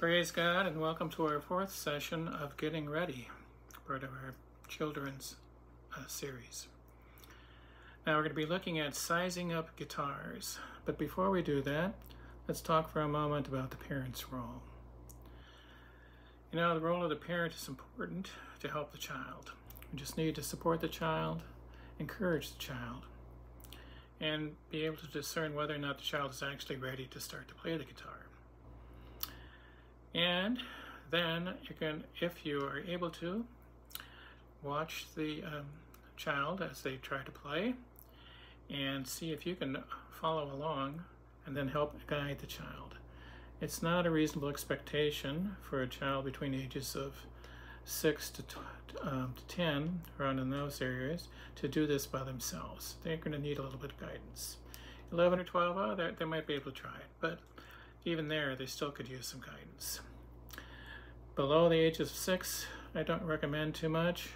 Praise God and welcome to our fourth session of Getting Ready, part of our children's series. Now we're going to be looking at sizing up guitars, but before we do that, let's talk for a moment about the parent's role. You know, the role of the parent is important to help the child. We just need to support the child, encourage the child, and be able to discern whether or not the child is actually ready to start to play the guitar. And then you can, if you are able to, watch the child as they try to play and see if you can follow along and then help guide the child. It's not a reasonable expectation for a child between the ages of 6 to 10, around in those areas, to do this by themselves. They're going to need a little bit of guidance. 11 or 12, they might be able to try it, but even there, they still could use some guidance. Below the age of 6, I don't recommend too much.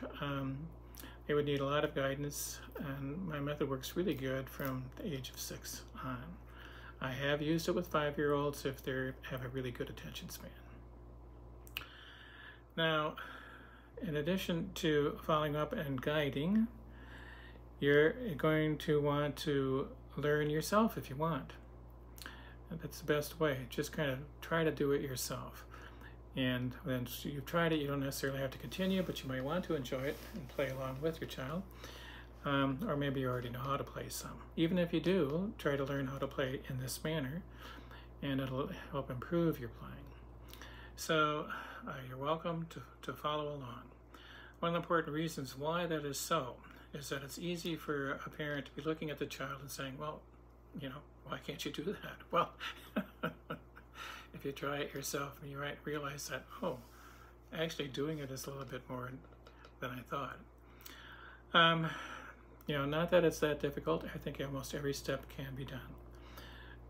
They would need a lot of guidance, and my method works really good from the age of 6 on. I have used it with 5-year-olds if they have a really good attention span. Now, in addition to following up and guiding, you're going to want to learn yourself if you want. That's the best way. Just kind of try to do it yourself. And when you've tried it, you don't necessarily have to continue, but you might want to enjoy it and play along with your child. Or maybe you already know how to play some. Even if you do, try to learn how to play in this manner, and it'll help improve your playing. So you're welcome to follow along. One of the important reasons why that is so is that it's easy for a parent to be looking at the child and saying, well, you know, why can't you do that? Well, if you try it yourself, you might realize that, oh, actually doing it is a little bit more than I thought. You know, not that it's that difficult. I think almost every step can be done.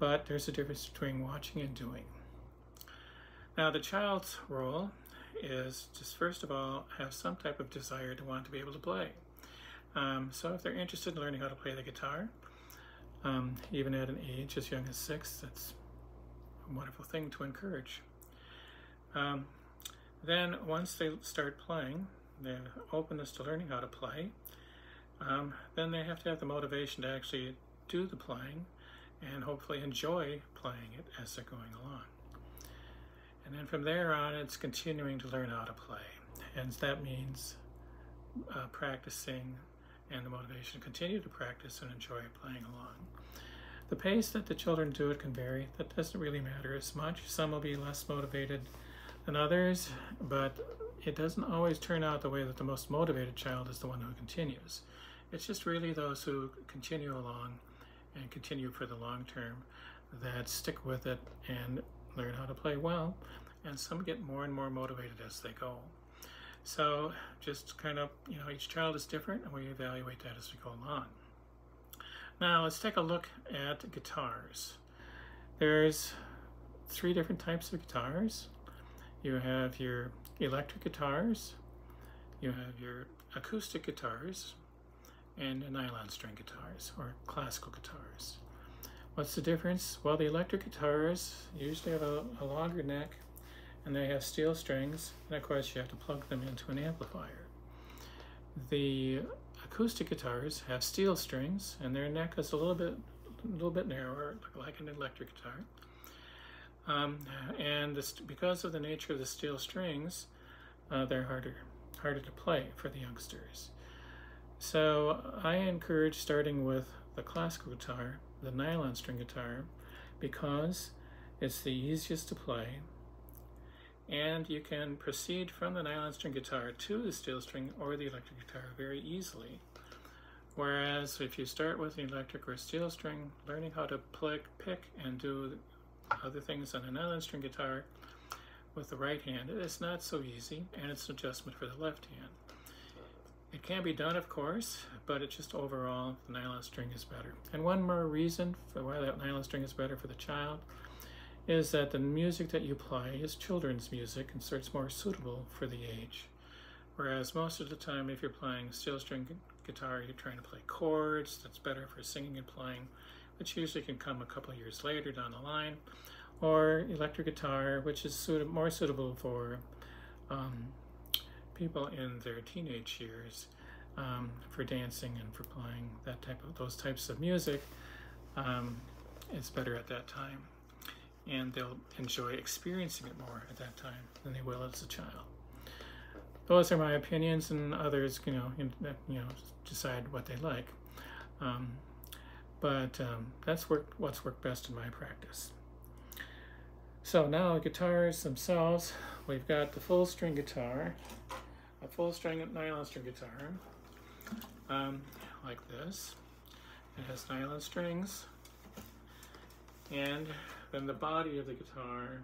But there's a difference between watching and doing. Now, the child's role is just, first of all, have some type of desire to want to be able to play. So if they're interested in learning how to play the guitar, even at an age as young as 6, that's a wonderful thing to encourage. Then once they start playing, the openness to learning how to play, then they have to have the motivation to actually do the playing and hopefully enjoy playing it as they're going along. And then from there on, it's continuing to learn how to play. And that means practicing and the motivation to continue to practice and enjoy playing along. The pace that the children do it can vary. That doesn't really matter as much. Some will be less motivated than others, but it doesn't always turn out the way that the most motivated child is the one who continues. It's just really those who continue along and continue for the long term that stick with it and learn how to play well, and some get more and more motivated as they go. So just kind of, you know, each child is different, and we evaluate that as we go along. Now let's take a look at guitars. There's 3 different types of guitars. You have your electric guitars, you have your acoustic guitars, and nylon string guitars, or classical guitars. What's the difference? Well, the electric guitars usually have a longer neck, and they have steel strings, and of course you have to plug them into an amplifier. The acoustic guitars have steel strings, and their neck is a little bit narrower, like an electric guitar. And because of the nature of the steel strings, they're harder to play for the youngsters. So I encourage starting with the classical guitar, the nylon string guitar, because it's the easiest to play, and you can proceed from the nylon string guitar to the steel string or the electric guitar very easily. Whereas if you start with an electric or steel string, learning how to pick and do other things on a nylon string guitar with the right hand, it's not so easy, and it's an adjustment for the left hand. It can be done, of course, but it's just overall, the nylon string is better. And one more reason for why that nylon string is better for the child is that the music that you play is children's music, and so it's more suitable for the age. Whereas most of the time, if you're playing steel string guitar, you're trying to play chords, that's better for singing and playing, which usually can come a couple of years later down the line. or electric guitar, which is more suitable for um, people in their teenage years, for dancing and for playing those types of music. It's better at that time, and they'll enjoy experiencing it more at that time than they will as a child. Those are my opinions, and others, decide what they like. But that's what's worked best in my practice. So now guitars themselves, we've got the full string guitar, a full string nylon string guitar, like this. It has nylon strings, and then the body of the guitar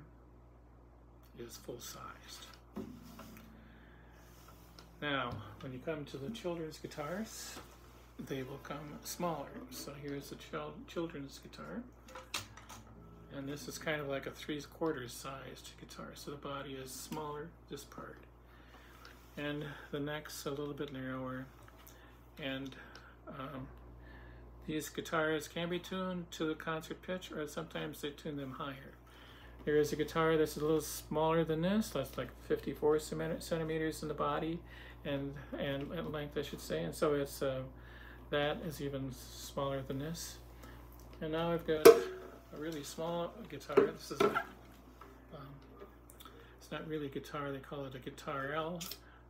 is full-sized. Now, when you come to the children's guitars, they will come smaller. So here's the children's guitar, and this is kind of like a 3/4 sized guitar. So the body is smaller, this part, and the neck's a little bit narrower. And these guitars can be tuned to the concert pitch, or sometimes they tune them higher. There is a guitar that's a little smaller than this. That's like 54 centimeters in the body and length, I should say. And so it's that is even smaller than this. And now I've got a really small guitar. This is it's not really a guitar. They call it a guitar L.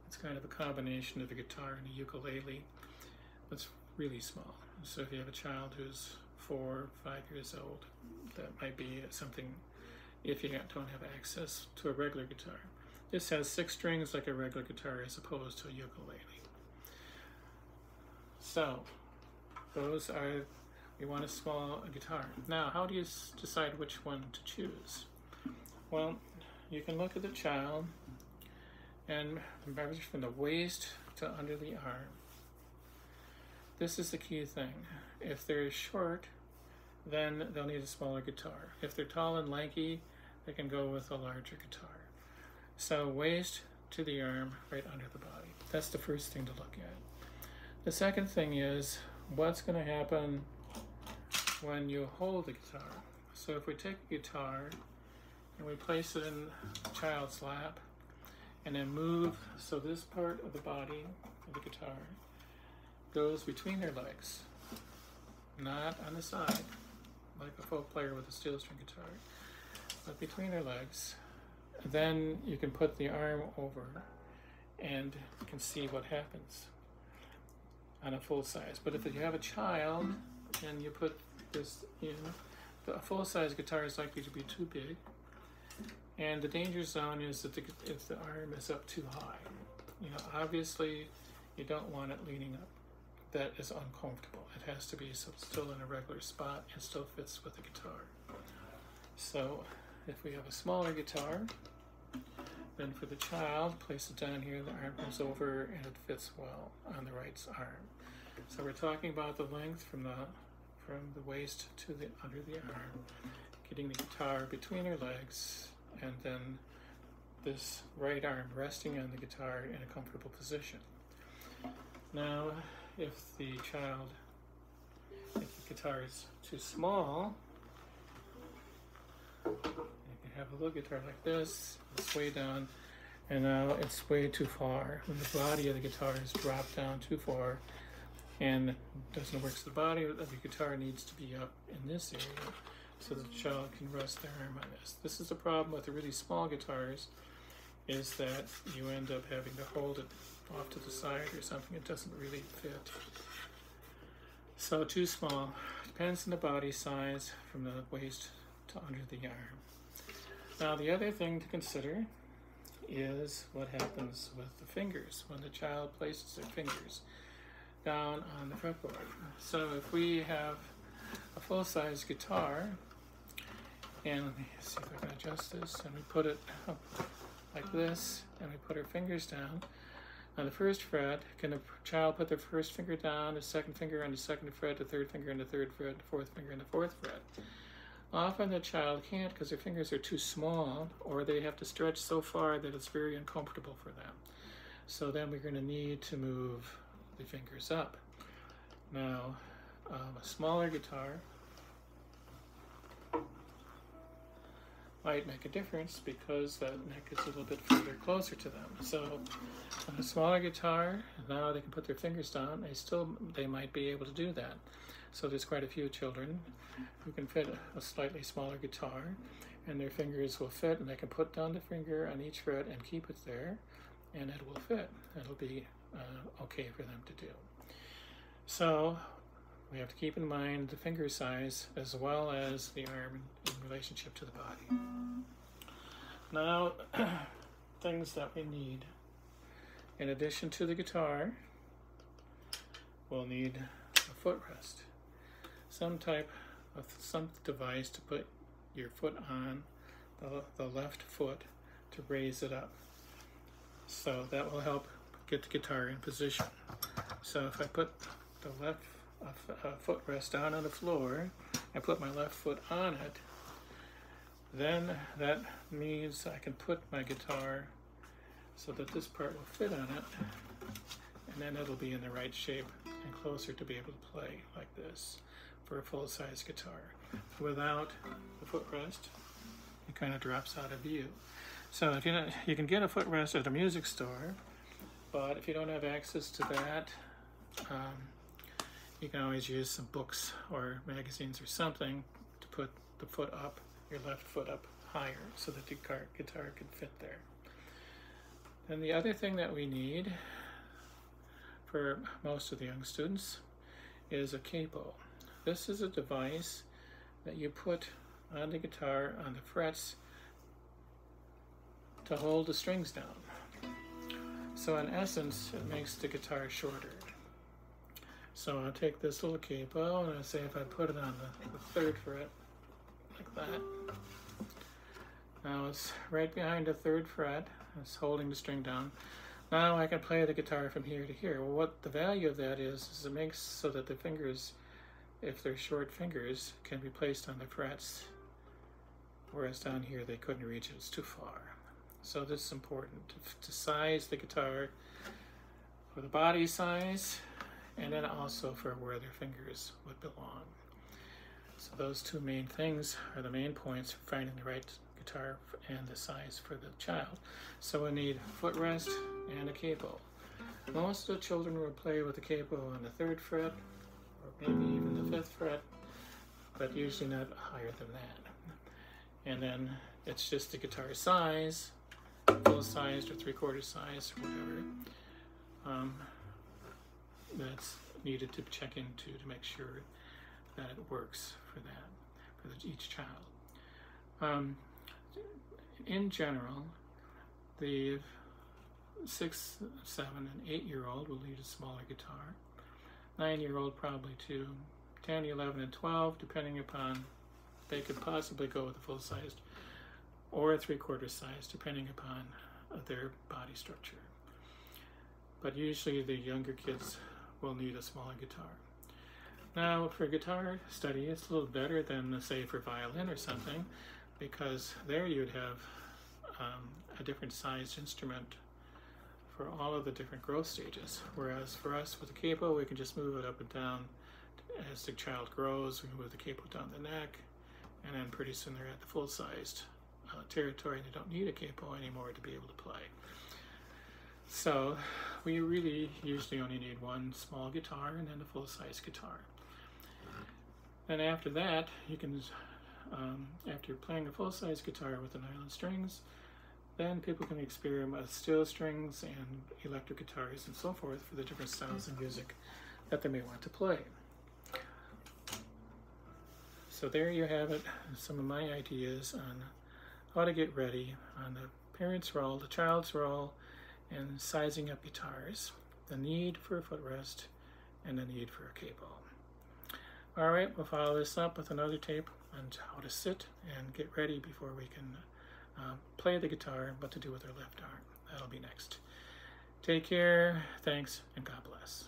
It's kind of a combination of a guitar and a ukulele. It's really small. So if you have a child who's 4 or 5 years old, that might be something if you don't have access to a regular guitar. This has 6 strings like a regular guitar as opposed to a ukulele. So we want a small guitar. Now, how do you decide which one to choose? Well, you can look at the child and measure from the waist to under the arm. This is the key thing. If they're short, then they'll need a smaller guitar. If they're tall and lanky, they can go with a larger guitar. So waist to the arm, right under the body. That's the first thing to look at. The second thing is what's going to happen when you hold the guitar. So if we take a guitar and we place it in the child's lap and then move, so this part of the body of the guitar goes between their legs, not on the side, like a folk player with a steel string guitar, but between their legs. Then you can put the arm over and you can see what happens on a full size. But if you have a child and you put this in, a full-size guitar is likely to be too big, and the danger zone is that if the arm is up too high. Obviously you don't want it leaning up. That is uncomfortable. It has to be still in a regular spot and still fits with the guitar. So if we have a smaller guitar, then for the child, place it down here, the arm comes over and it fits well on the right arm. So we're talking about the length from the waist to the under the arm, getting the guitar between her legs, and then this right arm resting on the guitar in a comfortable position. Now, if the guitar is too small, you can have a little guitar like this. It's way down, and now it's way too far. When the body of the guitar is dropped down too far and doesn't work, so the body of the guitar needs to be up in this area so the child can rest their arm on this. This is the problem with the really small guitars, is that you end up having to hold it off to the side or something. It doesn't really fit. So too small. Depends on the body size from the waist to under the arm. Now the other thing to consider is what happens with the fingers when the child places their fingers down on the fretboard. So if we have a full-size guitar, and let me see if I can adjust this, and we put it up like this, and we put our fingers down on the first fret, can the child put their first finger down, the second finger on the second fret, the third finger on the third fret, the fourth finger on the fourth fret? Often the child can't because their fingers are too small, or they have to stretch so far that it's very uncomfortable for them. So then we're going to need to move the fingers up. Now, a smaller guitar might make a difference because that neck is a little bit further closer to them. So on a smaller guitar, now they can put their fingers down. They might be able to do that. So there's quite a few children who can fit a slightly smaller guitar, and their fingers will fit, and they can put down the finger on each fret and keep it there, and it will fit. It'll be okay for them to do. So we have to keep in mind the finger size as well as the arm in relationship to the body. Now, things that we need. In addition to the guitar, we'll need a footrest. Some device to put your foot on, the left foot, to raise it up. So that will help get the guitar in position. So if I put the left footrest down on the floor, I put my left foot on it, then that means I can put my guitar so that this part will fit on it, and then it'll be in the right shape and closer to be able to play like this for a full-size guitar. Without the footrest, it kind of drops out of view. So if you can get a footrest at a music store, but if you don't have access to that, you can always use some books or magazines or something to put the foot up, your left foot up higher, so that the guitar can fit there. And the other thing that we need for most of the young students is a capo. This is a device that you put on the guitar on the frets to hold the strings down. So in essence, it makes the guitar shorter. So I'll take this little capo, and I say if I put it on the 3rd fret, like that. Now it's right behind the 3rd fret. It's holding the string down. Now I can play the guitar from here to here. Well, what the value of that is it makes so that the fingers, if they're short fingers, can be placed on the frets, whereas down here they couldn't reach it, it's too far. So this is important, to size the guitar for the body size, and then also for where their fingers would belong. So those two main things are the main points for finding the right guitar and the size for the child. So we need a footrest and a capo. Most of the children will play with the capo on the 3rd fret, or maybe even the 5th fret, but usually not higher than that. And then it's just the guitar size, full-sized or 3/4 size, or whatever, that's needed to check into to make sure that it works for each child. In general, the 6, 7, and 8-year-old will need a smaller guitar. 9-year-old probably too. 10, 11, and 12, depending upon, they could possibly go with a full-sized or a 3/4 size, depending upon their body structure. But usually the younger kids will need a smaller guitar. Now for guitar study, it's a little better than, say, for violin or something, because there you'd have a different sized instrument for all of the different growth stages. Whereas for us with the capo, we can just move it up and down. As the child grows, we move the capo down the neck, and then pretty soon they're at the full-sized territory. They don't need a capo anymore to be able to play. So we really usually only need one small guitar and then a full-size guitar. Then after that, you can, after playing a full-size guitar with the nylon strings, then people can experiment with steel strings and electric guitars and so forth for the different styles of music that they may want to play. So there you have it, some of my ideas on how to get ready on the parent's role, the child's role, and sizing up guitars, the need for a footrest, and the need for a capo. All right, we'll follow this up with another tape on how to sit and get ready before we can play the guitar and what to do with our left arm. That'll be next. Take care, thanks, and God bless.